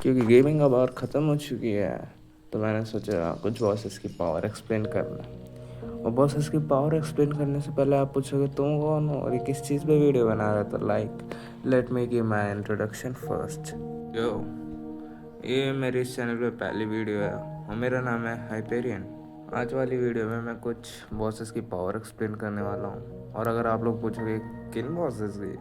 क्योंकि गेमिंग अब और ख़त्म हो चुकी है, तो मैंने सोचा कुछ बॉसेस की पावर एक्सप्लेन करना। और बॉसेस की पावर एक्सप्लेन करने से पहले आप पूछोगे तुम कौन हो और ये किस चीज़ पे वीडियो बना रहे हो, तो let me give my introduction first. Yo, ये मेरे इस चैनल पे पहली वीडियो है और मेरा नाम है हाइपेरियन। आज वाली वीडियो में मैं कुछ बॉसेस की पावर एक्सप्लेन करने वाला हूँ। और अगर आप लोग पूछोगे किन बॉसेस की,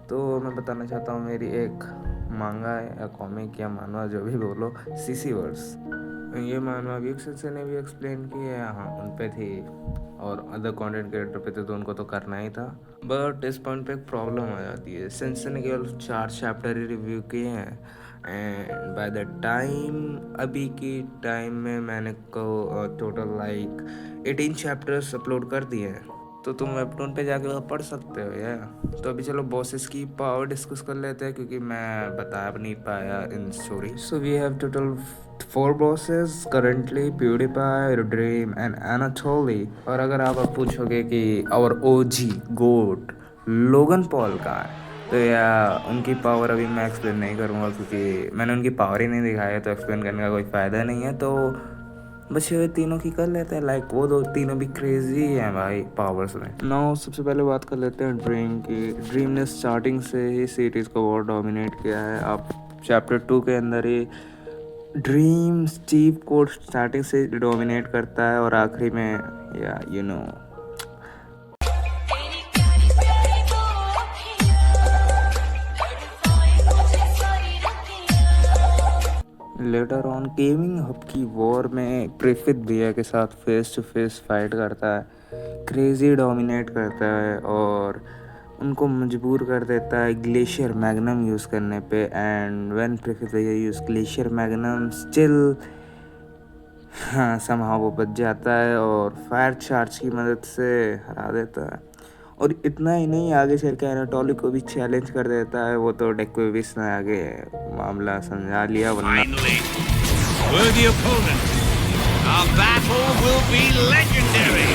तो मैं बताना चाहता हूँ मेरी एक मांगा है या कॉमिक या मानवा जो भी बोलो, सीसी वर्स। ये मानवा व्यूक सेंसे ने भी एक्सप्लेन की है, हाँ उन पे थी, और अदर कंटेंट क्रिएटर पे थे तो उनको तो करना ही था। बट इस पॉइंट पे एक प्रॉब्लम आ जाती है, सेंसे ने केवल 4 चैप्टर ही रिव्यू किए हैं एंड बाय द टाइम अभी की टाइम में मैंने को टोटल 18 चैप्टर्स अपलोड कर दिए हैं। तो तुम वेबटून पे जाके पढ़ सकते हो यार। तो अभी चलो बॉसेस की पावर डिस्कस कर लेते हैं, क्योंकि मैं बता नहीं पाया in story. So we have total 4 bosses currently, PewDiePie, Dream and Anatoly. और अगर आप अब पूछोगे कि our OG goat Logan Paul का है, तो या उनकी पावर अभी मैं एक्सप्लेन नहीं करूँगा, क्योंकि मैंने उनकी पावर ही नहीं दिखाया, तो एक्सप्लेन करने का कोई फ़ायदा नहीं है। तो बचे हुए तीनों की कर लेते हैं, वो दो तीनों भी क्रेजी हैं भाई पावर्स में। नाउ सबसे पहले बात कर लेते हैं ड्रीम की। ड्रीम ने स्टार्टिंग से ही सीरीज़ को बहुत डोमिनेट किया है। आप चैप्टर 2 के अंदर ही ड्रीम स्टीव को स्टार्टिंग से डोमिनेट करता है और आखिरी में या लेटर ऑन गेमिंग हब की वॉर में प्रिफित भैया के साथ फेस टू फेस फाइट करता है, क्रेजी डोमिनेट करता है और उनको मजबूर कर देता है ग्लेशियर मैग्नम यूज़ करने पे। एंड व्हेन प्रिफित भैया यूज़ ग्लेशियर मैग्नम स्टिल हाँ समहाउ वो बच जाता है और फायर चार्ज की मदद से हरा देता है। और इतना ही नहीं, आगे चल के एनाटोली को भी चैलेंज कर देता है। वो तो डेक्विस ने आगे मामला समझा लिया, वरना Worthy opponent. Our battle will be legendary.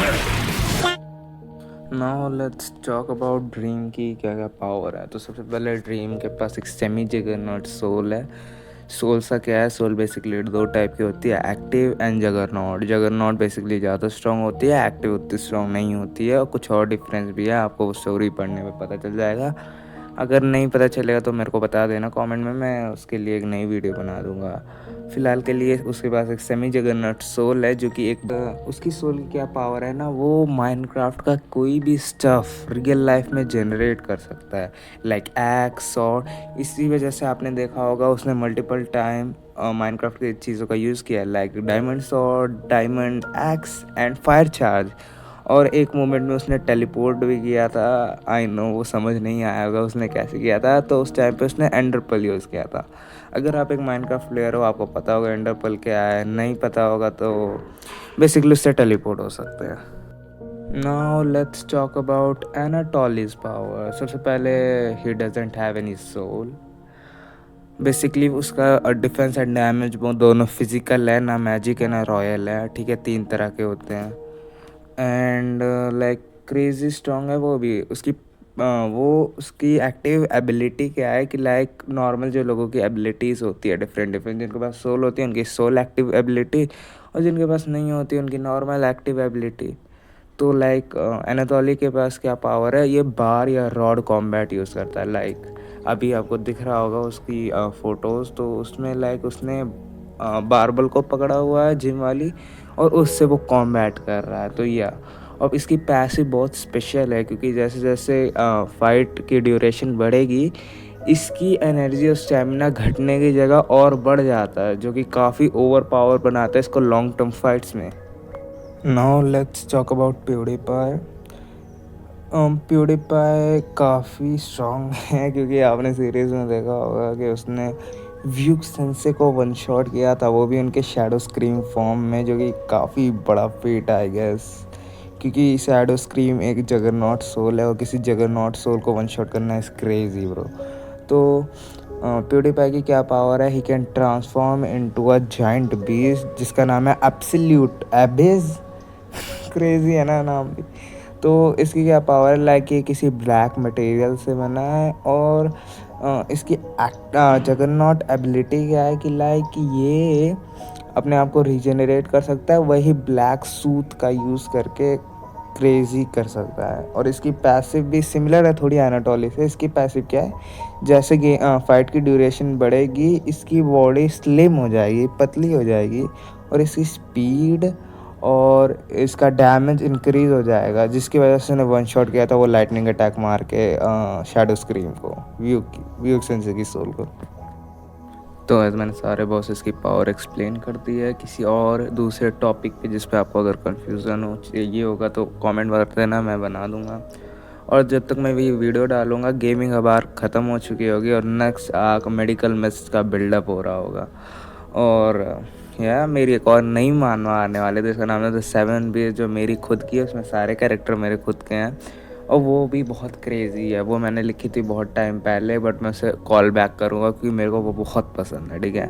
Now let's talk about dream की क्या क्या पावर है। तो सबसे पहले ड्रीम के पास एक सेमी जगरनॉट सोल है। सोल सा क्या है, सोल बेसिकली 2 टाइप की होती है, active and juggernaut. Juggernaut basically ज़्यादा स्ट्रॉन्ग होती है, एक्टिव उतनी स्ट्रॉन्ग नहीं होती है, और कुछ और डिफरेंस भी है, आपको स्टोरी पढ़ने में पता चल जाएगा। अगर नहीं पता चलेगा तो मेरे को बता देना कमेंट में, मैं उसके लिए एक नई वीडियो बना दूंगा। फिलहाल के लिए उसके पास एक सेमी जगरनॉट सोल है, जो कि एक उसकी सोल की क्या पावर है ना, वो माइनक्राफ्ट का कोई भी स्टफ रियल लाइफ में जनरेट कर सकता है, लाइक एक्स। और इसी वजह से आपने देखा होगा उसने मल्टीपल टाइम माइनक्राफ्ट की चीज़ों का यूज़ किया, like diamond sword, diamond x and fire charge. और एक मोमेंट में उसने टेलीपोर्ट भी किया था। आई नो वो समझ नहीं आया होगा उसने कैसे किया था, तो उस टाइम पे उसने एंडर पर्ल यूज़ किया था। अगर आप एक माइनक्राफ्ट प्लेयर हो, आपको पता होगा एंडर पर्ल क्या है। नहीं पता होगा तो बेसिकली उससे टेलीपोर्ट हो सकते हैं। Now let's talk about Anatoly's power. सबसे पहले ही doesn't have any soul. Basically उसका डिफेंस एंड डैमेज वो दोनों फिजिकल है, ना मैजिक है ना रॉयल है, ठीक है, 3 तरह के होते हैं। एंड लाइक क्रेजी स्ट्रॉन्ग है वो भी। वो उसकी एक्टिव एबिलिटी क्या है कि लाइक नॉर्मल जो लोगों की एबिलिटीज़ होती है डिफरेंट डिफरेंट, जिनके पास सोल होती है उनकी सोल एक्टिव एबिलिटी, और जिनके पास नहीं होती उनकी नॉर्मल एक्टिव एबिलिटी। तो लाइक एनाटोली के पास क्या पावर है, ये बार या रॉड कॉम्बैट यूज़ करता है। लाइक अभी आपको दिख रहा होगा उसकी फ़ोटोज़, तो उसमें लाइक उसने बारबल को पकड़ा हुआ है जिम वाली, और उससे वो कॉम्बैट कर रहा है। तो या अब इसकी पैसिव बहुत स्पेशल है, क्योंकि जैसे जैसे फाइट की ड्यूरेशन बढ़ेगी, इसकी एनर्जी और स्टेमिना घटने की जगह और बढ़ जाता है, जो कि काफ़ी ओवर पावर बनाता है इसको लॉन्ग टर्म फाइट्स में। Now let's talk about PewDiePie. PewDiePie काफ़ी स्ट्रॉन्ग है, क्योंकि आपने सीरीज़ में देखा होगा कि उसने व्यूक सेंसे को वन शॉट किया था, वो भी उनके शैडो स्क्रीम फॉर्म में, जो कि काफ़ी बड़ा फीट है आई गेस, क्योंकि शैडो स्क्रीम एक जगरनॉट सोल है और किसी जगरनॉट सोल को वन शॉट करना इज़ क्रेजी ब्रो। तो प्यूडीपाई की क्या पावर है, he can transform into a giant beast जिसका नाम है एब्सोल्यूट एबिस। क्रेजी है ना नाम भी। तो इसकी क्या पावर है, लाइक ये किसी ब्लैक मटेरियल से बना है और इसकी जगरनॉट एबिलिटी क्या है कि लाइक ये अपने आप को रीजेनरेट कर सकता है, वही ब्लैक सूट का यूज़ करके क्रेजी कर सकता है। और इसकी पैसिव भी सिमिलर है थोड़ी एनाटोली से। इसकी पैसिव क्या है, जैसे कि फाइट की ड्यूरेशन बढ़ेगी इसकी बॉडी स्लिम हो जाएगी, पतली हो जाएगी, और इसकी स्पीड और इसका डैमेज इंक्रीज हो जाएगा, जिसकी वजह से उसने वन शॉट किया था वो लाइटनिंग अटैक मार के शैडो स्क्रीम को, व्यू सेंसे की सोल को। तो ऐसे मैंने सारे बॉसेस की पावर एक्सप्लेन कर दी है। किसी और दूसरे टॉपिक पे जिस पे आपको अगर कन्फ्यूज़न हो चाहिए होगा तो कमेंट कर देना, मैं बना दूंगा। और जब तक मैं ये वीडियो डालूंगा गेमिंग हबार ख़त्म हो चुकी होगी और नेक्स्ट मेडिकल मेस्ट का बिल्डअप हो रहा होगा। और यार मेरी एक और नई मानवा आने वाले, जिसका नाम है द 7 बी, जो मेरी खुद की है, उसमें सारे कैरेक्टर मेरे खुद के हैं और वो भी बहुत क्रेज़ी है। वो मैंने लिखी थी बहुत टाइम पहले, बट मैं उसे कॉल बैक करूँगा क्योंकि मेरे को वो बहुत पसंद है, ठीक है।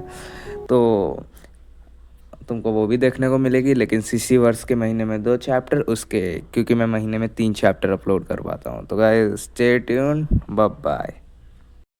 तो तुमको वो भी देखने को मिलेगी, लेकिन सीसी वर्स के महीने में 2 चैप्टर उसके, क्योंकि मैं महीने में 3 चैप्टर अपलोड कर पाता हूँ। तो guys stay tune, bye bye.